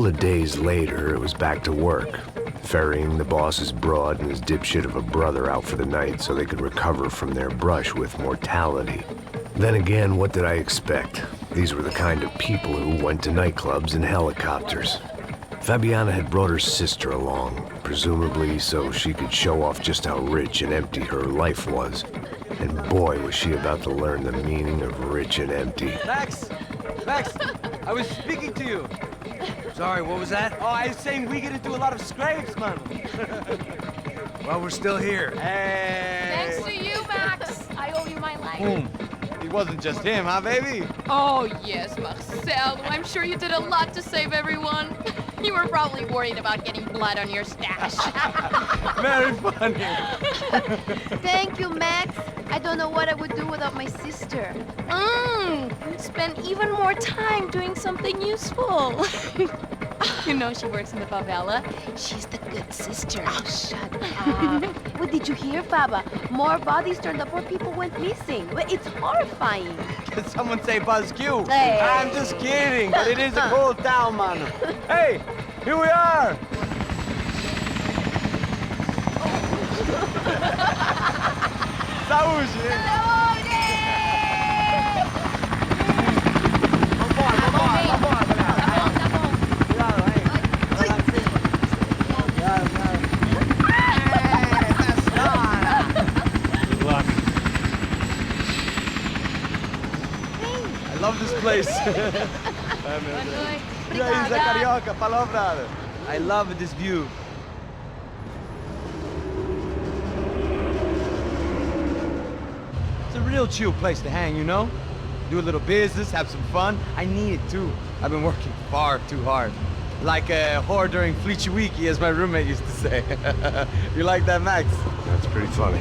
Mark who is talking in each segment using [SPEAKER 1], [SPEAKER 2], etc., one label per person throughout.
[SPEAKER 1] couple of days later, it was back to work, ferrying the boss's broad and his dipshit of a brother out for the night so they could recover from their brush with mortality. Then again, what did I expect? These were the kind of people who went to nightclubs in helicopters. Fabiana had brought her sister along, presumably so she could show off just how rich and empty her life was. And boy, was she about to learn the meaning of rich and empty.
[SPEAKER 2] Max! Max! I was speaking to you.
[SPEAKER 3] Sorry, what was that?
[SPEAKER 2] Oh, I was saying we get into a lot of scrapes, man.
[SPEAKER 3] Well, we're still here.
[SPEAKER 2] Hey!
[SPEAKER 4] Thanks to you, Max. I owe you my life.
[SPEAKER 2] Boom. It wasn't just him, huh, baby?
[SPEAKER 4] Oh, yes, Marcelo. I'm sure you did a lot to save everyone. You were probably worried about getting blood on your stash.
[SPEAKER 2] Very funny.
[SPEAKER 5] Thank you, Max. I don't know what I would do without my sister.
[SPEAKER 4] Spend even more time doing something useful. You know she works in the favela. She's the good sister.
[SPEAKER 5] Oh, shut up. What did you hear, Baba? More bodies turned up where people went missing. It's horrifying.
[SPEAKER 2] Did someone say Buzz Q?
[SPEAKER 5] Hey.
[SPEAKER 2] I'm just kidding, but it is a cool town, man. Hey, here we are. Saúde! I love this place. Carioca, palavra. I love this view. It's a real chill place to hang, you know? Do a little business, have some fun. I need it too. I've been working far too hard. Like a whore during Fleechy Weeky, as my roommate used to say. You like that, Max?
[SPEAKER 1] That's pretty funny.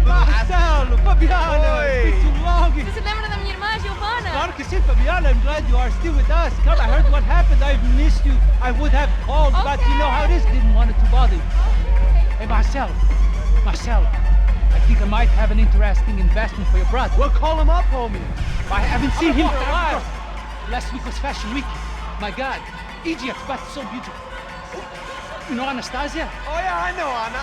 [SPEAKER 6] Marcelo, Fabiana, it's been too long.
[SPEAKER 4] Você se lembra da minha irmã, Giovanna?
[SPEAKER 6] Claro que sim, Fabiana. I'm glad you are still with us. Come, I heard what happened. I've missed you. I would have called, but you know how it is. Didn't want it to bother you. Hey, Marcelo, I think I might have an interesting investment for your brother.
[SPEAKER 2] Well, call him up, homie.
[SPEAKER 6] I haven't seen him for a while. Last week was Fashion Week. My God, Egypt, but so beautiful. You know Anastasia?
[SPEAKER 2] Oh yeah, I know Anna.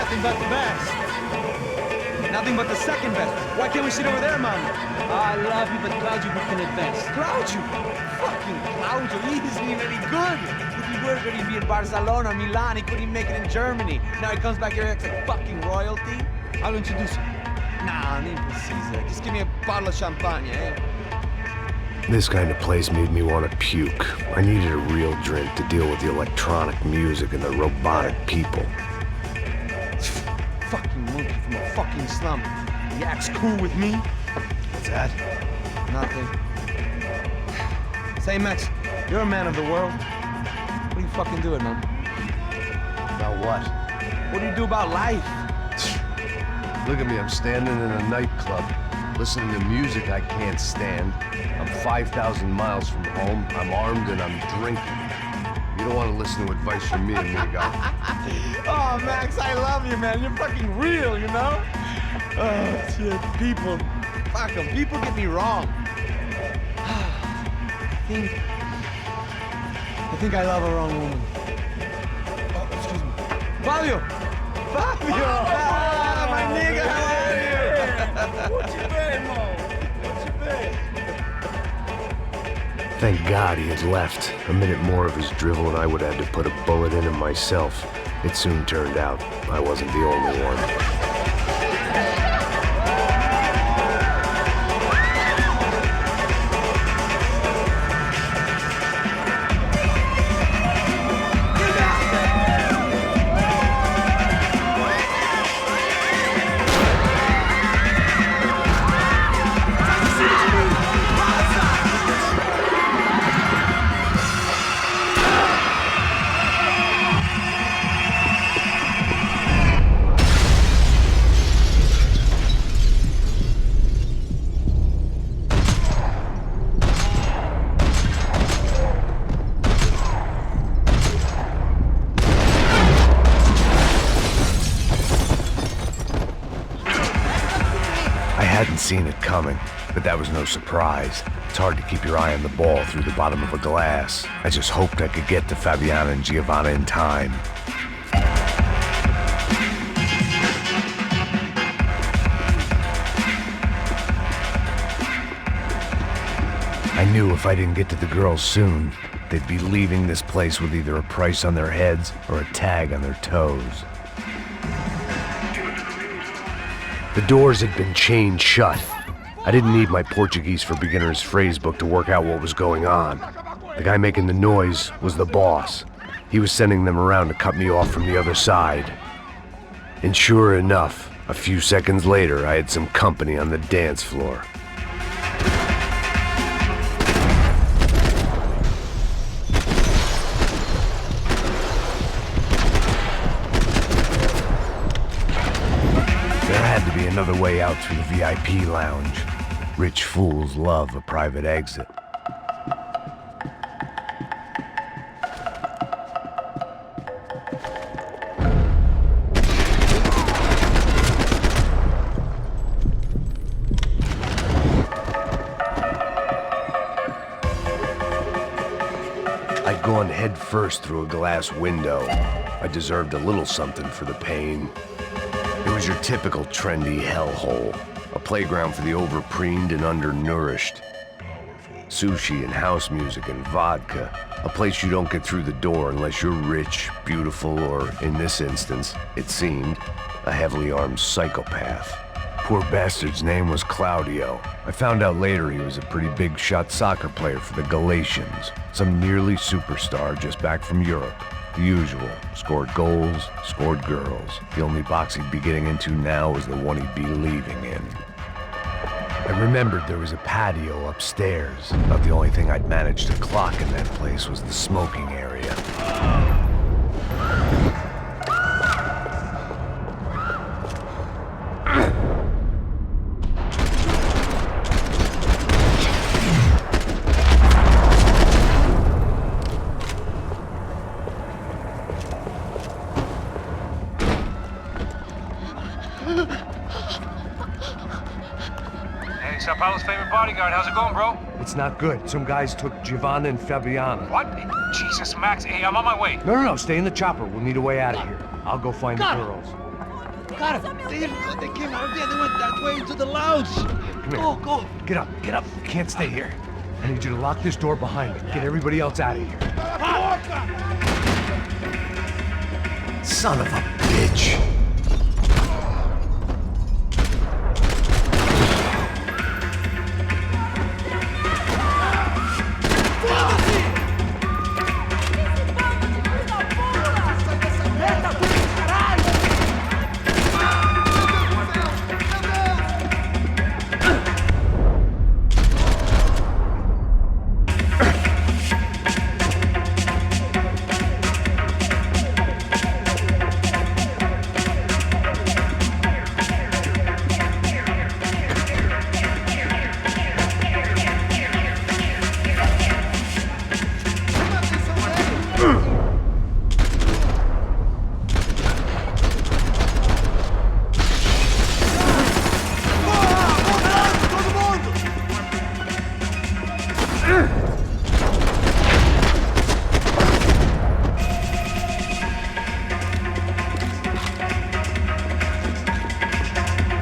[SPEAKER 2] Nothing but the best. Nothing but the second best. Why can't we sit over there, man?
[SPEAKER 6] I love you, but Claudio booked in advance.
[SPEAKER 2] Claudio? Fucking Claudio, he isn't even any good. If he were going to be in Barcelona, Milan, he couldn't make it in Germany. Now he comes back here acts like fucking royalty.
[SPEAKER 6] I'll introduce you.
[SPEAKER 2] Nah, nem precisa. Just give me a bottle of champagne, eh?
[SPEAKER 1] This kind of place made me want to puke. I needed a real drink to deal with the electronic music and the robotic people.
[SPEAKER 2] Fucking monkey from a fucking slum. He acts cool with me.
[SPEAKER 1] What's that?
[SPEAKER 2] Nothing. Say, Max, you're a man of the world. What are you fucking doing, man?
[SPEAKER 1] About what?
[SPEAKER 2] What do you do about life?
[SPEAKER 1] Look at me, I'm standing in a nightclub, listening to music I can't stand. I'm 5,000 miles from home, I'm armed and I'm drinking. You don't want to listen to advice from me, amigo.
[SPEAKER 2] Oh, Max, I love you, man. You're fucking real, you know? Oh, shit, people. Fuck 'em. People get me wrong. I think I love a wrong woman. Fabio! Fabio! Ah, my nigga, how are you?
[SPEAKER 1] Thank God he had left. A minute more of his drivel and I would have had to put a bullet in him myself. It soon turned out I wasn't the only one. I hadn't seen it coming, but that was no surprise. It's hard to keep your eye on the ball through the bottom of a glass. I just hoped I could get to Fabiana and Giovanna in time. I knew if I didn't get to the girls soon, they'd be leaving this place with either a price on their heads or a tag on their toes. The doors had been chained shut. I didn't need my Portuguese for Beginners phrase book to work out what was going on. The guy making the noise was the boss. He was sending them around to cut me off from the other side. And sure enough, a few seconds later, I had some company on the dance floor. Another way out through the VIP lounge. Rich fools love a private exit. I'd gone head first through a glass window. I deserved a little something for the pain. It was your typical trendy hellhole, a playground for the overpreened and undernourished. Sushi and house music and vodka, a place you don't get through the door unless you're rich, beautiful, or, in this instance, it seemed, a heavily armed psychopath. Poor bastard's name was Claudio. I found out later he was a pretty big shot soccer player for the Galatians, some nearly superstar just back from Europe. The usual. Scored goals, scored girls. The only box he'd be getting into now was the one he'd be leaving in. I remembered there was a patio upstairs. About the only thing I'd managed to clock in that place was the smoking area.
[SPEAKER 7] São Paulo's favorite bodyguard. How's it going, bro?
[SPEAKER 1] It's not good. Some guys took Giovanna and Fabiana.
[SPEAKER 7] What? Jesus, Max. Hey, I'm on my way.
[SPEAKER 1] No. Stay in the chopper. We'll need a way out of here. I'll go find the girls.
[SPEAKER 6] Got him. They came out of there. They went that way into the lounge.
[SPEAKER 1] Come here.
[SPEAKER 6] Go.
[SPEAKER 1] Get up. You can't stay here. I need you to lock this door behind me. Get everybody else out of here. Son of a bitch.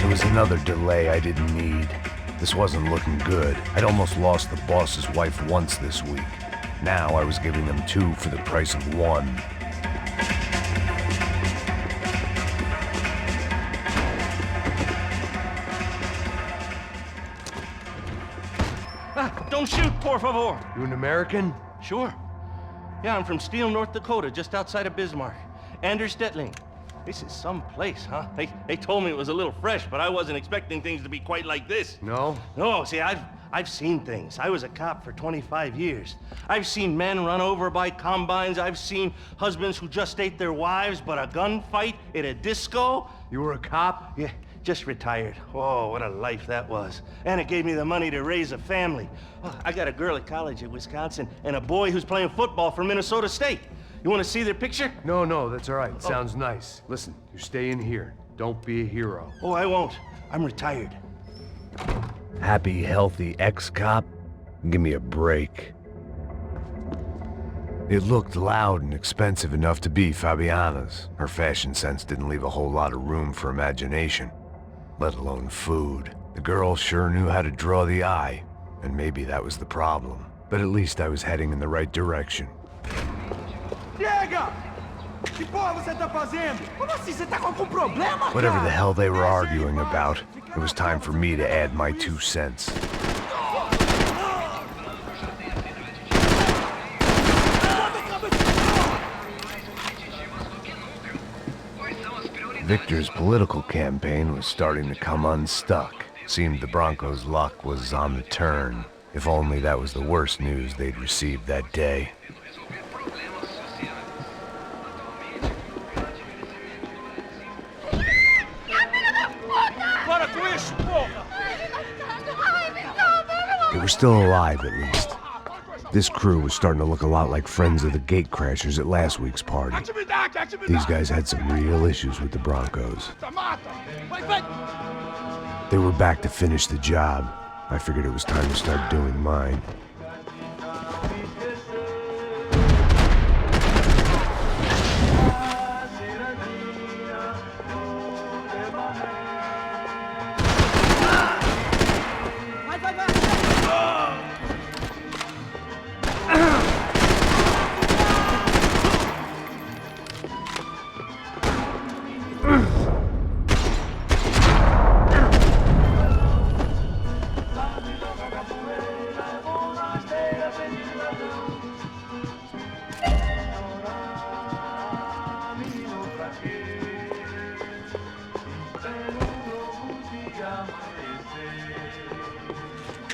[SPEAKER 1] was another delay I didn't need. This wasn't looking good. I'd almost lost the boss's wife once this week. Now I was giving them 2 for the price of 1.
[SPEAKER 8] Don't shoot, por favor.
[SPEAKER 1] You an American?
[SPEAKER 8] Sure. Yeah, I'm from Steele, North Dakota, just outside of Bismarck. Anders Detling. This is some place, huh? They told me it was a little fresh, but I wasn't expecting things to be quite like this.
[SPEAKER 1] No?
[SPEAKER 8] No, see, I've seen things. I was a cop for 25 years. I've seen men run over by combines. I've seen husbands who just ate their wives, but a gunfight at a disco.
[SPEAKER 1] You were a cop?
[SPEAKER 8] Yeah, just retired. Oh, what a life that was. And it gave me the money to raise a family. Oh, I got a girl at college at Wisconsin and a boy who's playing football for Minnesota State. You want to see their picture?
[SPEAKER 1] No, that's all right. Sounds nice. Listen, you're staying here. Don't be a hero.
[SPEAKER 8] Oh, I won't. I'm retired.
[SPEAKER 1] Happy, healthy ex-cop? Give me a break. It looked loud and expensive enough to be Fabiana's. Her fashion sense didn't leave a whole lot of room for imagination, let alone food. The girl sure knew how to draw the eye, and maybe that was the problem. But at least I was heading in the right direction.
[SPEAKER 2] Chega! Que porra você tá fazendo? Como assim? Você tá com algum problema,
[SPEAKER 1] Whatever the hell they were arguing about, it was time for me to add my 2 cents. Victor's political campaign was starting to come unstuck. Seemed the Broncos' luck was on the turn. If only that was the worst news they'd received that day. They were still alive, at least. This crew was starting to look a lot like friends of the gatecrashers at last week's party. These guys had some real issues with the Broncos. They were back to finish the job. I figured it was time to start doing mine.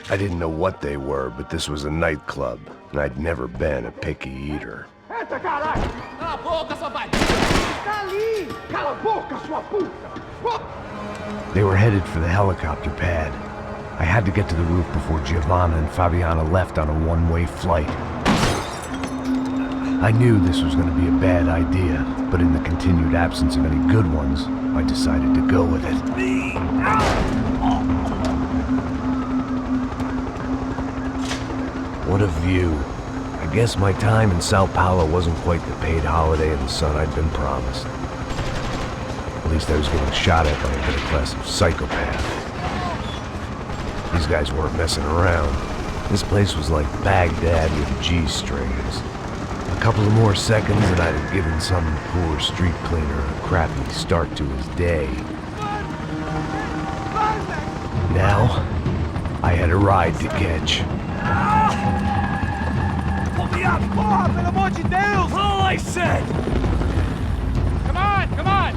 [SPEAKER 1] I didn't know what they were, but this was a nightclub, and I'd never been a picky eater. They were headed for the helicopter pad. I had to get to the roof before Giovanna and Fabiana left on a one-way flight. I knew this was going to be a bad idea, but in the continued absence of any good ones, I decided to go with it. What a view. I guess my time in São Paulo wasn't quite the paid holiday in the sun I'd been promised. At least I was getting shot at by a middle class of psychopaths. These guys weren't messing around. This place was like Baghdad with G-strings. A couple of more seconds and I'd have given some poor street cleaner a crappy start to his day. Now, I had a ride to catch.
[SPEAKER 2] Porra, pelo amor de Deus!
[SPEAKER 6] All I said! Come on!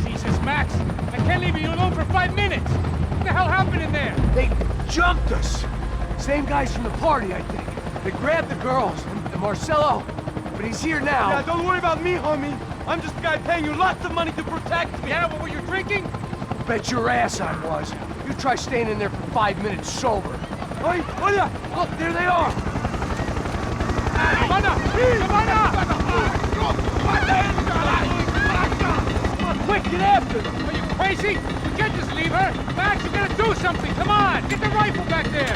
[SPEAKER 6] Jesus, Max, I can't leave you alone for 5 minutes! What the hell happened in there?
[SPEAKER 3] They jumped us! Same guys from the party, I think. They grabbed the girls, and Marcelo, but he's here now.
[SPEAKER 2] Yeah, don't worry about me, homie. I'm just a guy paying you lots of money to protect me.
[SPEAKER 6] Yeah, what were you drinking?
[SPEAKER 3] Bet your ass I was. You try staying in there for 5 minutes sober.
[SPEAKER 2] Oi, olha!
[SPEAKER 3] Look, there they are!
[SPEAKER 6] Come on, quick, get after them! Are you crazy? You can't just leave her! Max, you gotta do something! Come on! Get the rifle back there!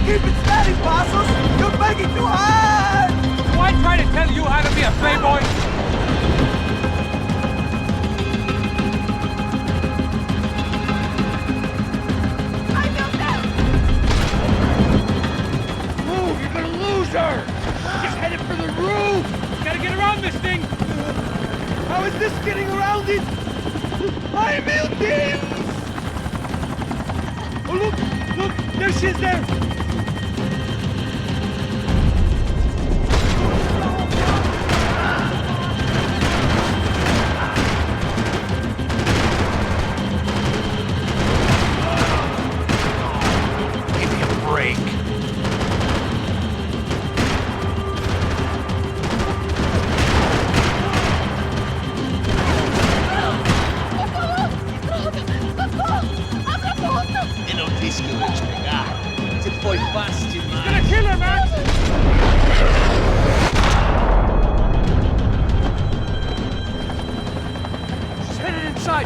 [SPEAKER 2] Keep it steady, Passos! You're making too hard!
[SPEAKER 6] Do I try to tell you how to be a playboy?
[SPEAKER 3] I know that! Move, you're gonna lose her! Just headed for the roof!
[SPEAKER 6] Gotta get around this thing!
[SPEAKER 3] How is this getting around it? Ai, meu Deus! Oh, look! There she is there!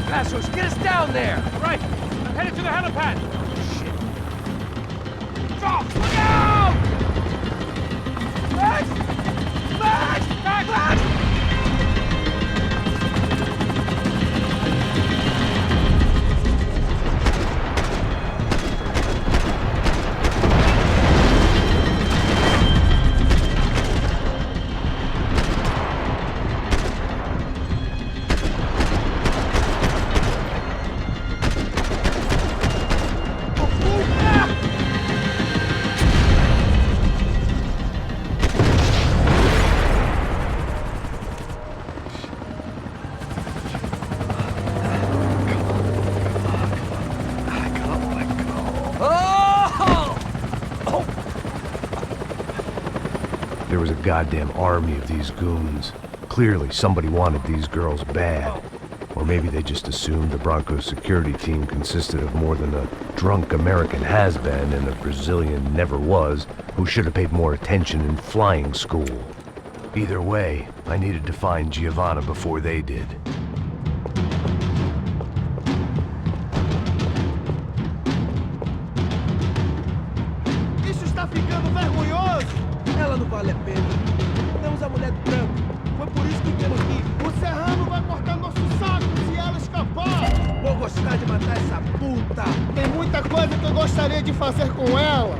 [SPEAKER 3] Passos, get us down there!
[SPEAKER 6] Right! I'm headed to the helipad!
[SPEAKER 3] Shit. Drop! Look out! Max! Max! Max! Max!
[SPEAKER 1] There was a goddamn army of these goons. Clearly, somebody wanted these girls bad. Or maybe they just assumed the Broncos security team consisted of more than a drunk American has-been and a Brazilian never-was who should have paid more attention in flying school. Either way, I needed to find Giovanna before they did.
[SPEAKER 3] Isso está ficando vergonhoso! Ela não vale a pena. Temos a mulher do branco. Foi por isso que temos aqui. O Serrano vai cortar nosso saco se ela escapar. Vou gostar de matar essa puta. Tem muita coisa que eu gostaria de fazer com ela.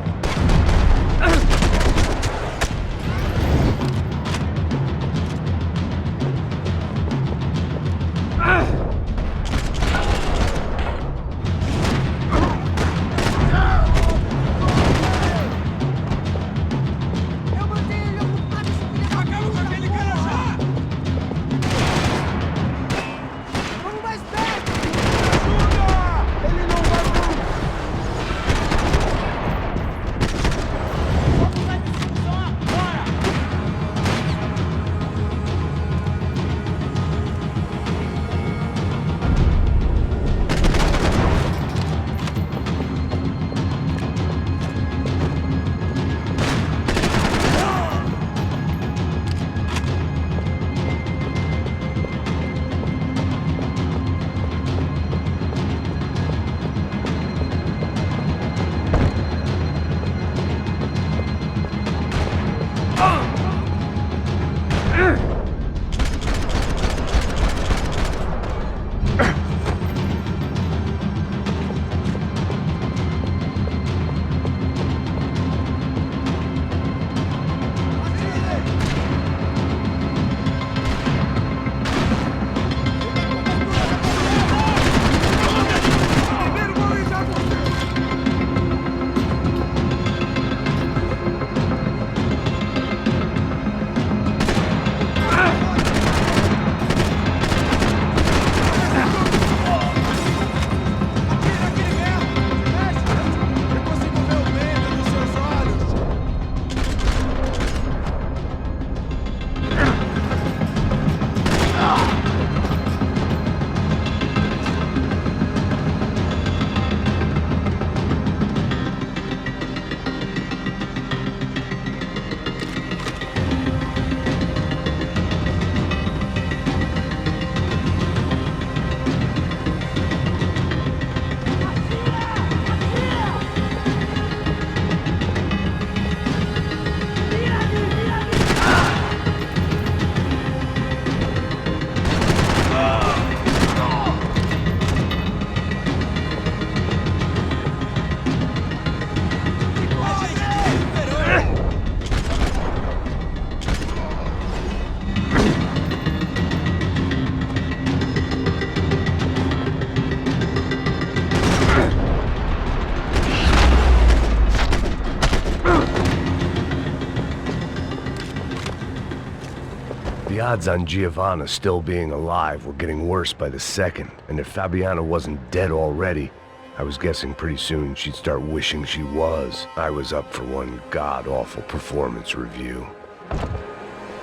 [SPEAKER 1] odds on Giovanna still being alive were getting worse by the second, and if Fabiana wasn't dead already, I was guessing pretty soon she'd start wishing she was. I was up for one god-awful performance review.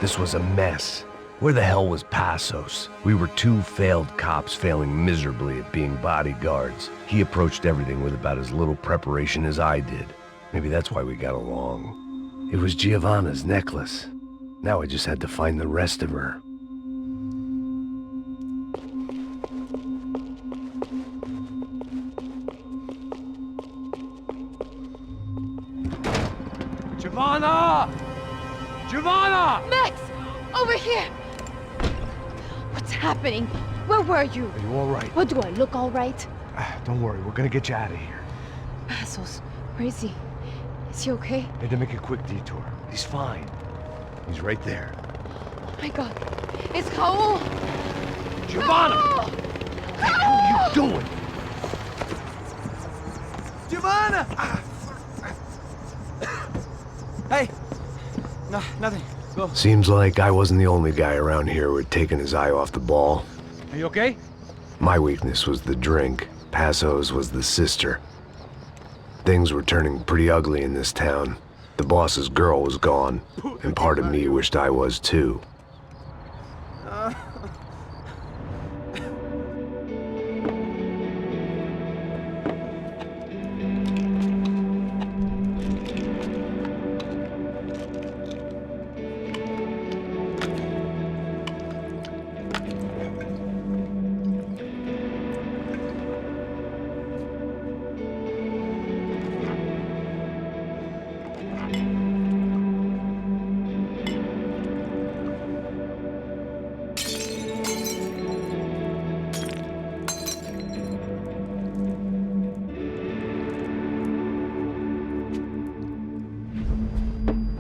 [SPEAKER 1] This was a mess. Where the hell was Passos? We were two failed cops failing miserably at being bodyguards. He approached everything with about as little preparation as I did. Maybe that's why we got along. It was Giovanna's necklace. Now I just had to find the rest of her.
[SPEAKER 2] Giovanna! Giovanna!
[SPEAKER 5] Max! Over here! What's happening? Where were you?
[SPEAKER 1] Are you all right?
[SPEAKER 5] What, do I look all right?
[SPEAKER 1] Don't worry, we're gonna get you out of here.
[SPEAKER 5] Passos, where is he? Is he okay?
[SPEAKER 1] Had to make a quick detour. He's fine. He's right there.
[SPEAKER 5] Oh my god. It's Raul!
[SPEAKER 1] Giovanna!
[SPEAKER 5] Raul!
[SPEAKER 1] What the hell are you doing?
[SPEAKER 2] Giovanna! Hey! No, nothing. Go.
[SPEAKER 1] Seems like I wasn't the only guy around here who had taken his eye off the ball.
[SPEAKER 2] Are you okay?
[SPEAKER 1] My weakness was the drink. Passos was the sister. Things were turning pretty ugly in this town. The boss's girl was gone, and part of me wished I was too.